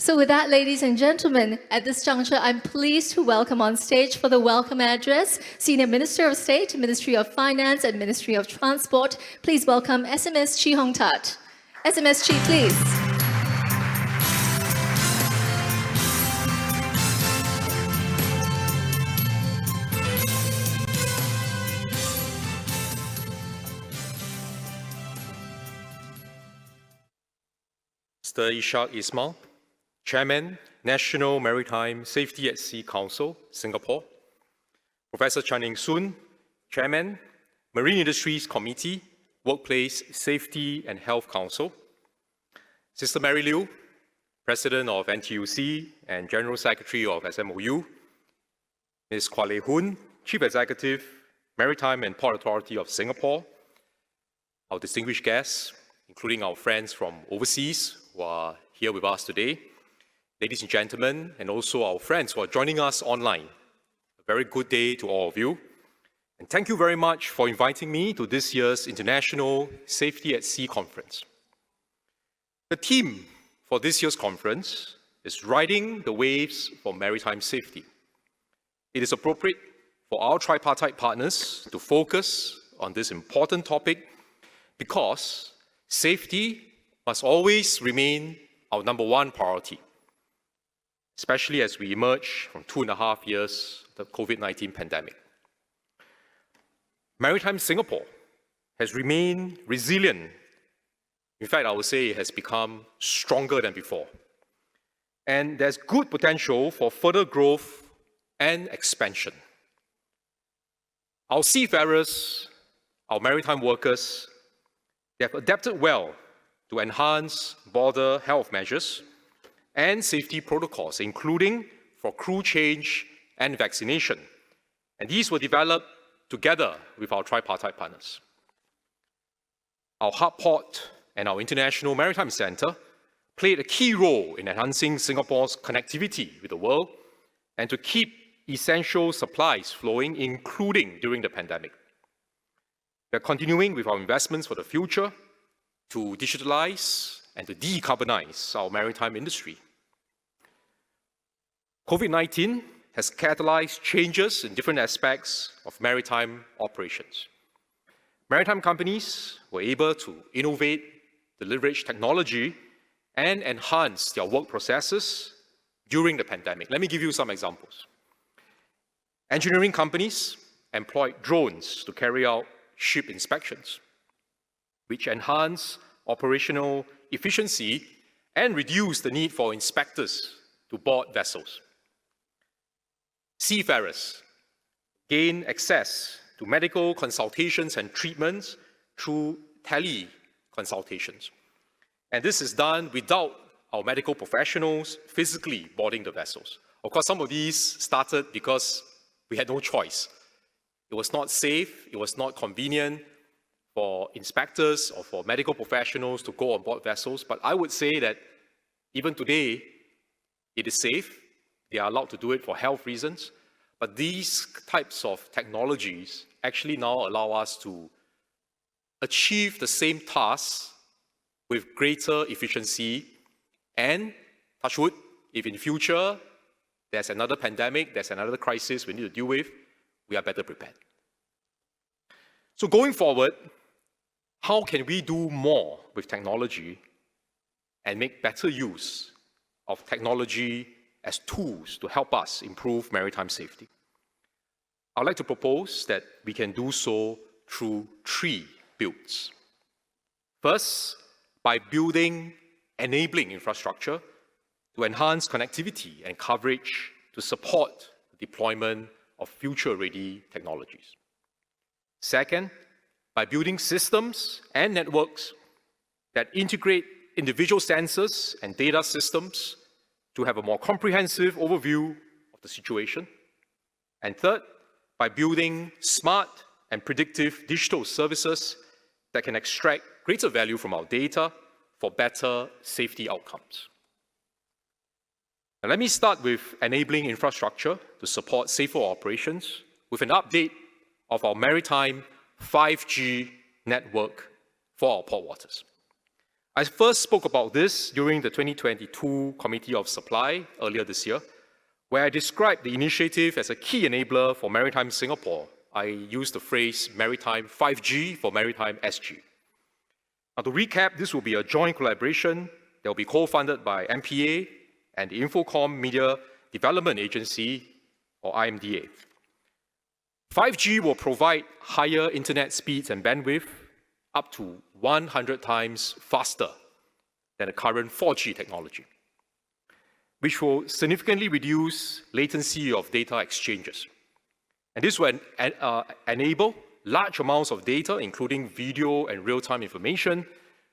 So with that, ladies and gentlemen, at this juncture, I'm pleased to welcome on stage for the welcome address, Senior Minister of State, Ministry of Finance and Ministry of Transport. Please welcome SMS Chee Hong Tat. SMS Chee, please. Mr. Ishak Ismail, Chairman, National Maritime Safety at Sea Council, Singapore. Professor Chan Eng Soon, Chairman, Marine Industries Committee, Workplace Safety and Health Council. Sister Mary Liu, President of NTUC and General Secretary of SMOU. Ms. Kwa Lei Hoon, Chief Executive, Maritime and Port Authority of Singapore. Our distinguished guests, including our friends from overseas who are here with us today. Ladies and gentlemen, and also our friends who are joining us online. A very good day to all of you. And thank you very much for inviting me to this year's International Safety at Sea Conference. The theme for this year's conference is Riding the Waves for Maritime Safety. It is appropriate for our tripartite partners to focus on this important topic because safety must always remain our number one priority, especially as we emerge from 2.5 years of the COVID-19 pandemic. Maritime Singapore has remained resilient. In fact, I would say it has become stronger than before. And there's good potential for further growth and expansion. Our seafarers, our maritime workers, they have adapted well to enhance border health measures and safety protocols, including for crew change and vaccination. And these were developed together with our tripartite partners. Our hub port and our International Maritime Centre played a key role in enhancing Singapore's connectivity with the world and to keep essential supplies flowing, including during the pandemic. We are continuing with our investments for the future to digitalize and to decarbonize our maritime industry. COVID-19 has catalyzed changes in different aspects of maritime operations. Maritime companies were able to innovate, to leverage technology, and enhance their work processes during the pandemic. Let me give you some examples. Engineering companies employed drones to carry out ship inspections, which enhance operational efficiency and reduce the need for inspectors to board vessels. Seafarers gain access to medical consultations and treatments through tele-consultations. And this is done without our medical professionals physically boarding the vessels. Of course, some of these started because we had no choice. It was not safe, it was not convenient for inspectors or for medical professionals to go on board vessels, but I would say that even today, it is safe. They are allowed to do it for health reasons, but these types of technologies actually now allow us to achieve the same tasks with greater efficiency and, touch wood, if in future there's another pandemic, there's another crisis we need to deal with, we are better prepared. So going forward, how can we do more with technology and make better use of technology as tools to help us improve maritime safety? I'd like to propose that we can do so through 3 builds. First, by building enabling infrastructure to enhance connectivity and coverage to support the deployment of future-ready technologies. Second, by building systems and networks that integrate individual sensors and data systems to have a more comprehensive overview of the situation. And third, by building smart and predictive digital services that can extract greater value from our data for better safety outcomes. Now, let me start with enabling infrastructure to support safer operations with an update of our maritime 5G network for our port waters. I first spoke about this during the 2022 Committee of Supply earlier this year, where I described the initiative as a key enabler for Maritime Singapore. I used the phrase Maritime 5G for Maritime SG. Now, to recap, this will be a joint collaboration that will be co-funded by MPA and the Infocom Media Development Agency, or IMDA. 5G will provide higher internet speeds and bandwidth up to 100 times faster than the current 4G technology, which will significantly reduce latency of data exchanges. And this will enable large amounts of data, including video and real-time information,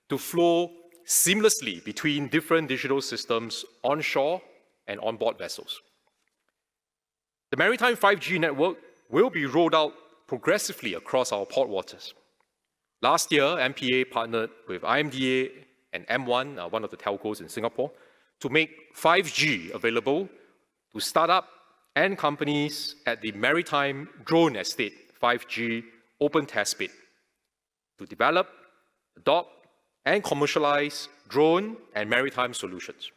to flow seamlessly between different digital systems onshore and onboard vessels. The Maritime 5G network will be rolled out progressively across our port waters. Last year, MPA partnered with IMDA and M1, one of the telcos in Singapore, to make 5G available to startup and companies at the Maritime Drone Estate 5G Open Test Bid to develop, adopt, and commercialize drone and maritime solutions.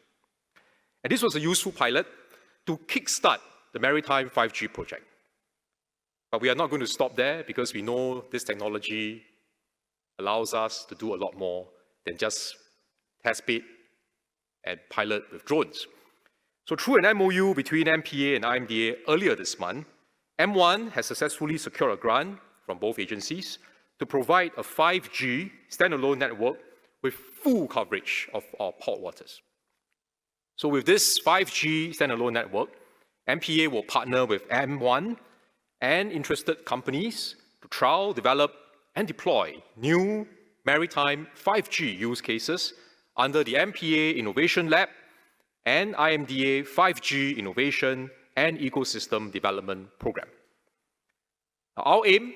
And this was a useful pilot to kickstart the Maritime 5G project. But we are not going to stop there because we know this technology allows us to do a lot more than just test bid and pilot with drones. So through an MOU between MPA and IMDA earlier this month, M1 has successfully secured a grant from both agencies to provide a 5G standalone network with full coverage of our port waters. So with this 5G standalone network, MPA will partner with M1 and interested companies to trial, develop, and deploy new maritime 5G use cases under the MPA Innovation Lab and IMDA 5G Innovation and Ecosystem Development Program. Now, our aim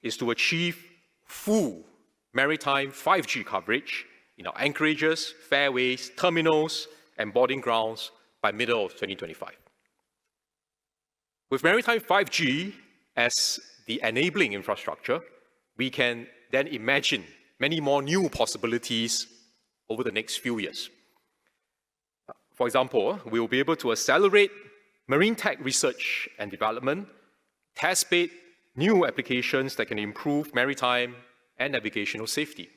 is to achieve full maritime 5G coverage in our anchorages, fairways, terminals, and boarding grounds by middle of 2025. With maritime 5G as the enabling infrastructure, we can then imagine many more new possibilities over the next few years. For example, we will be able to accelerate marine tech research and development, test bed new applications that can improve maritime and navigational safety.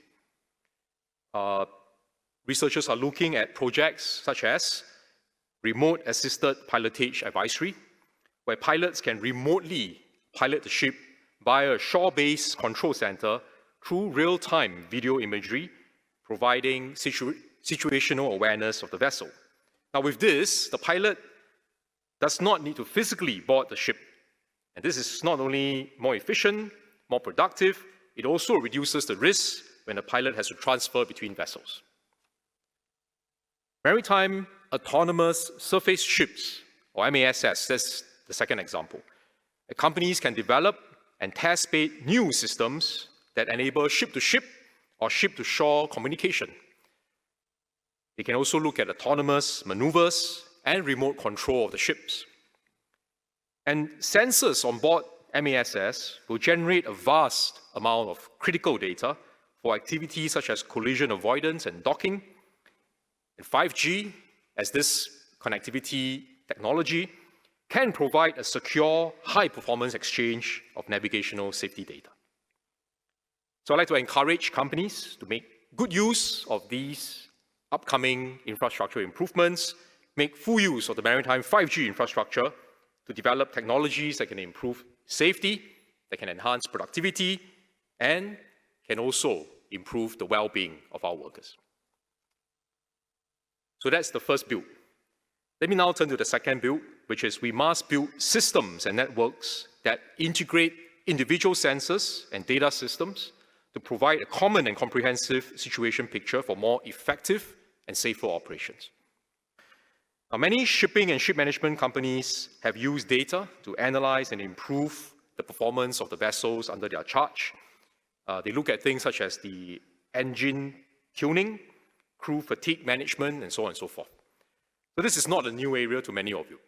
Researchers are looking at projects such as remote assisted pilotage advisory, where pilots can remotely pilot the ship via a shore-based control center through real-time video imagery, providing situational awareness of the vessel. Now with this, the pilot does not need to physically board the ship. And this is not only more efficient, more productive, it also reduces the risk when the pilot has to transfer between vessels. Maritime autonomous surface ships, or MASS, that's the second example. Companies can develop and test bed new systems that enable ship-to-ship or ship-to-shore communication. They can also look at autonomous maneuvers and remote control of the ships. And sensors on board MASS will generate a vast amount of critical data for activities such as collision avoidance and docking. And 5G, as this connectivity technology, can provide a secure, high-performance exchange of navigational safety data. So I'd like to encourage companies to make good use of these upcoming infrastructure improvements, make full use of the maritime 5G infrastructure to develop technologies that can improve safety, that can enhance productivity, and can also improve the well-being of our workers. So that's the first build. Let me now turn to the second build, which is we must build systems and networks that integrate individual sensors and data systems to provide a common and comprehensive situation picture for more effective and safer operations. Now, many shipping and ship management companies have used data to analyze and improve the performance of the vessels under their charge. They look at things such as the engine tuning, crew fatigue management, and so on and so forth. So this is not a new area to many of you.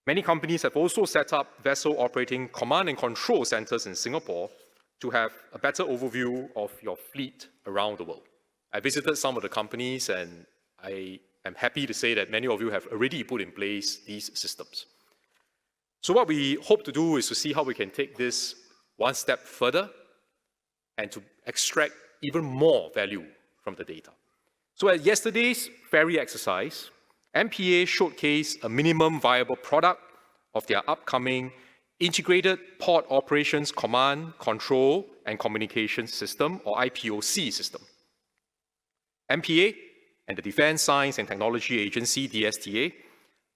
Many companies have also set up vessel operating command and control centers in Singapore to have a better overview of your fleet around the world. I visited some of the companies, and I am happy to say that many of you have already put in place these systems. So what we hope to do is to see how we can take this one step further and to extract even more value from the data. So at yesterday's ferry exercise, MPA showcased a minimum viable product of their upcoming Integrated Port Operations Command, Control and Communications System, or IPOC system. MPA and the Defense Science and Technology Agency, DSTA,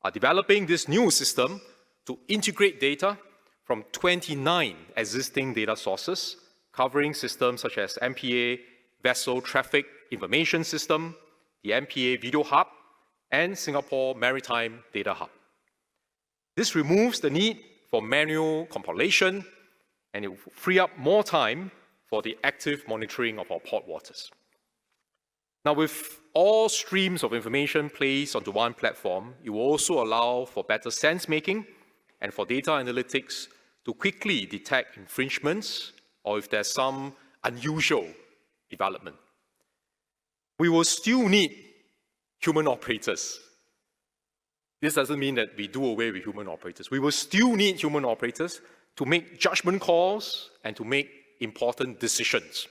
are developing this new system to integrate data from 29 existing data sources, covering systems such as MPA Vessel Traffic Information System, the MPA Video Hub, and Singapore Maritime Data Hub. This removes the need for manual compilation, and it will free up more time for the active monitoring of our port waters. Now, with all streams of information placed onto one platform, it will also allow for better sense-making and for data analytics to quickly detect infringements or if there's some unusual development. We will still need human operators. This doesn't mean that we do away with human operators. We will still need human operators to make judgment calls and to make important decisions.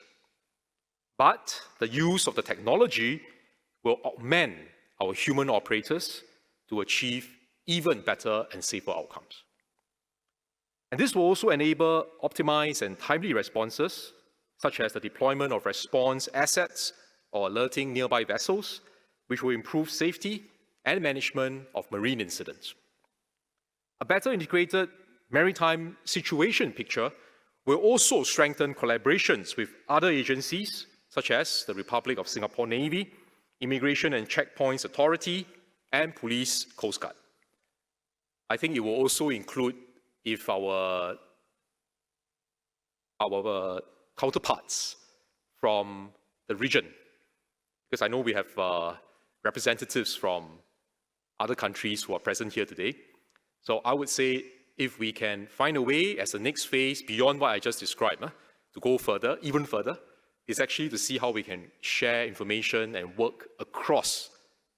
But the use of the technology will augment our human operators to achieve even better and safer outcomes. And this will also enable optimized and timely responses, such as the deployment of response assets or alerting nearby vessels, which will improve safety and management of marine incidents. A better integrated maritime situation picture will also strengthen collaborations with other agencies, such as the Republic of Singapore Navy, Immigration and Checkpoints Authority, and Police Coast Guard. I think it will also include if our counterparts from the region, because I know we have representatives from other countries who are present here today. So I would say if we can find a way as the next phase beyond what I just described, to go further, even further, is actually to see how we can share information and work across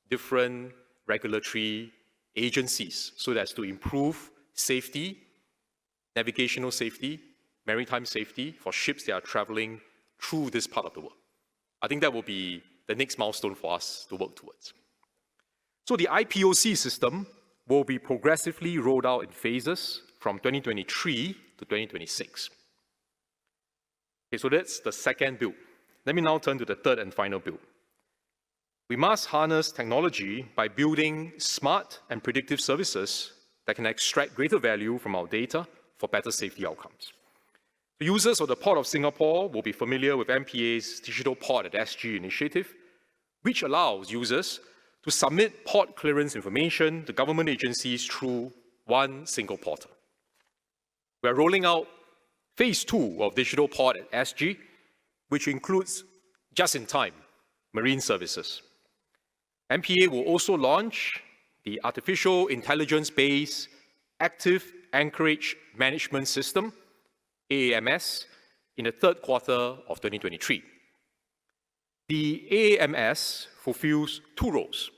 different regulatory agencies so as to improve safety, navigational safety, maritime safety for ships that are traveling through this part of the world. I think that will be the next milestone for us to work towards. So the IPOC system will be progressively rolled out in phases from 2023 to 2026. Okay, so that's the second build. Let me now turn to the third and final build. We must harness technology by building smart and predictive services that can extract greater value from our data for better safety outcomes. The users of the Port of Singapore will be familiar with MPA's Digital Port at SG initiative, which allows users to submit port clearance information to government agencies through one single portal. We are rolling out Phase 2 of Digital Port at SG, which includes just-in-time marine services. MPA will also launch the Artificial Intelligence-based Active Anchorage Management System, AAMS, in the third quarter of 2023. The AAMS fulfills two roles: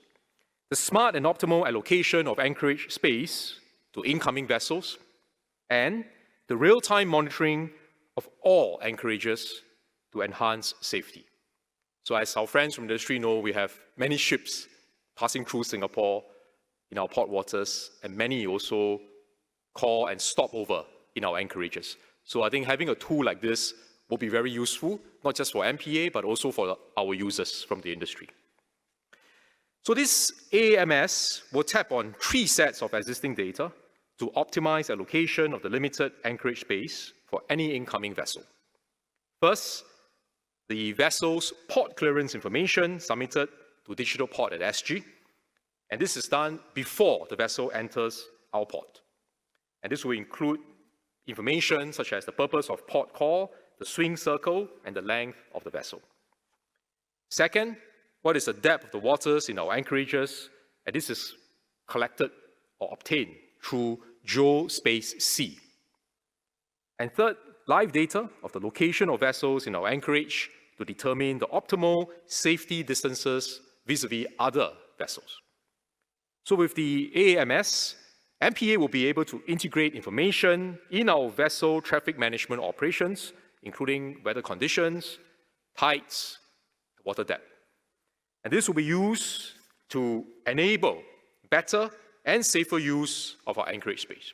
the smart and optimal allocation of anchorage space to incoming vessels, and the real-time monitoring of all anchorages to enhance safety. So as our friends from the industry know, we have many ships passing through Singapore in our port waters, and many also call and stop over in our anchorages. So I think having a tool like this will be very useful, not just for MPA, but also for our users from the industry. So this AAMS will tap on 3 sets of existing data to optimize allocation of the limited anchorage space for any incoming vessel. First, the vessel's port clearance information submitted to Digital Port at SG, and this is done before the vessel enters our port. And this will include information such as the purpose of port call, the swing circle, and the length of the vessel. Second, what is the depth of the waters in our anchorages, and this is collected or obtained through GeoSpace-C. And third, live data of the location of vessels in our anchorage to determine the optimal safety distances vis-à-vis other vessels. So with the AAMS, MPA will be able to integrate information in our vessel traffic management operations, including weather conditions, tides, water depth. And this will be used to enable better and safer use of our anchorage space.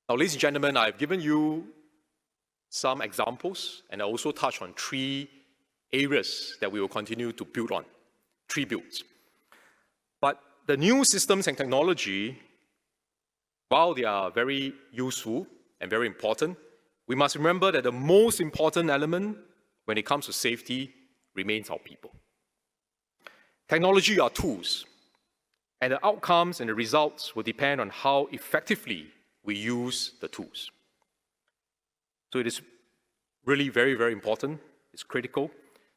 Now, ladies and gentlemen, I've given you some examples, and I also touched on 3 areas that we will continue to build on, 3 builds. But the new systems and technology, while they are very useful and very important, we must remember that the most important element when it comes to safety remains our people. Technology are tools, and the outcomes and the results will depend on how effectively we use the tools. So it is really very, very important, it's critical,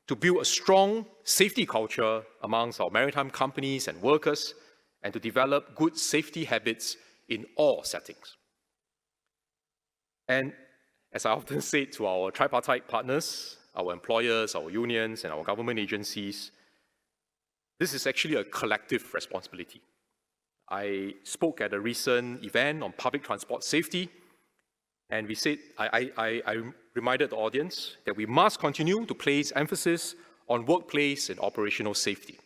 to build a strong safety culture amongst our maritime companies and workers, and to develop good safety habits in all settings. And as I often say to our tripartite partners, our employers, our unions, and our government agencies, this is actually a collective responsibility. I spoke at a recent event on public transport safety, and we said, I reminded the audience that we must continue to place emphasis on workplace and operational safety.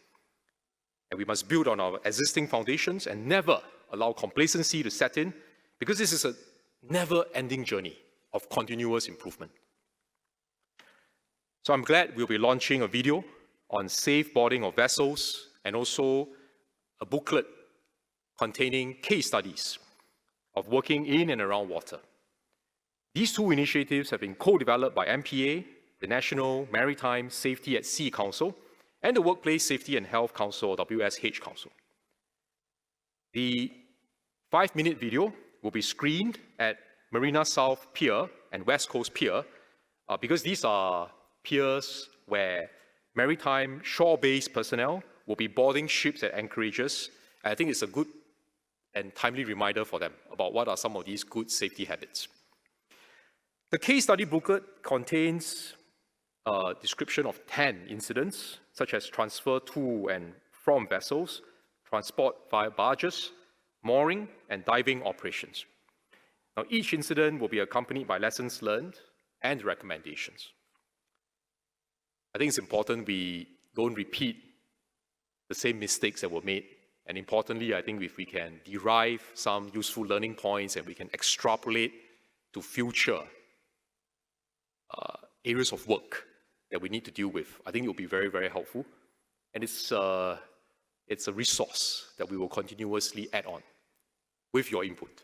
And we must build on our existing foundations and never allow complacency to set in, because this is a never-ending journey of continuous improvement. So I'm glad we'll be launching a video on safe boarding of vessels and also a booklet containing case studies of working in and around water. These 2 initiatives have been co-developed by MPA, the National Maritime Safety at Sea Council, and the Workplace Safety and Health Council, or WSH Council. The 5-minute video will be screened at Marina South Pier and West Coast Pier, because these are piers where maritime shore-based personnel will be boarding ships at anchorages. And I think it's a good and timely reminder for them about what are some of these good safety habits. The case study booklet contains a description of 10 incidents, such as transfer to and from vessels, transport via barges, mooring, and diving operations. Now, each incident will be accompanied by lessons learned and recommendations. I think it's important we don't repeat the same mistakes that were made. And importantly, I think if we can derive some useful learning points and we can extrapolate to future areas of work that we need to deal with, I think it will be very, very helpful. And it's a resource that we will continuously add on with your input.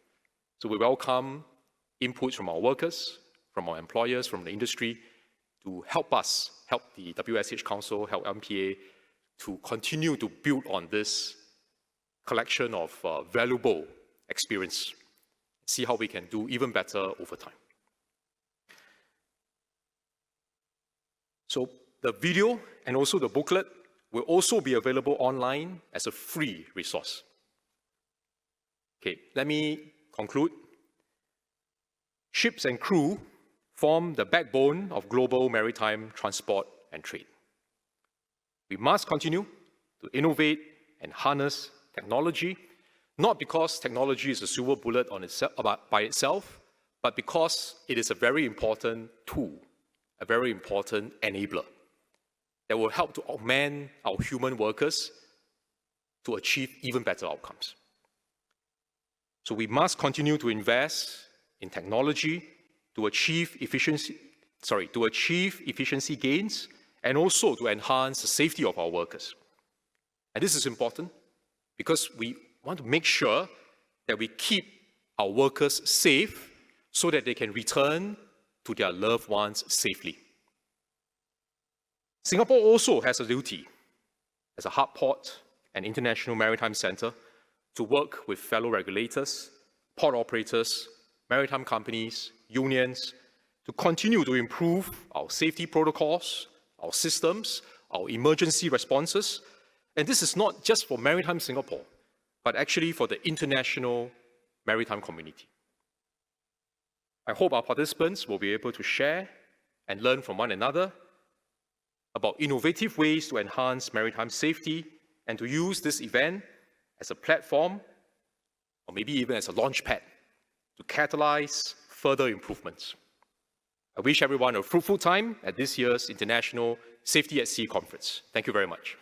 So we welcome inputs from our workers, from our employers, from the industry, to help us, help the WSH Council, help MPA to continue to build on this collection of valuable experience, see how we can do even better over time. So the video and also the booklet will also be available online as a free resource. Okay, let me conclude. Ships and crew form the backbone of global maritime transport and trade. We must continue to innovate and harness technology, not because technology is a silver bullet by itself, but because it is a very important tool, a very important enabler that will help to augment our human workers to achieve even better outcomes. So we must continue to invest in technology to achieve efficiency gains and also to enhance the safety of our workers. And this is important because we want to make sure that we keep our workers safe so that they can return to their loved ones safely. Singapore also has a duty as a hub port and international maritime center to work with fellow regulators, port operators, maritime companies, unions, to continue to improve our safety protocols, our systems, our emergency responses. And this is not just for Maritime Singapore, but actually for the international maritime community. I hope our participants will be able to share and learn from one another about innovative ways to enhance maritime safety and to use this event as a platform, or maybe even as a launchpad, to catalyze further improvements. I wish everyone a fruitful time at this year's International Safety at Sea Conference. Thank you very much.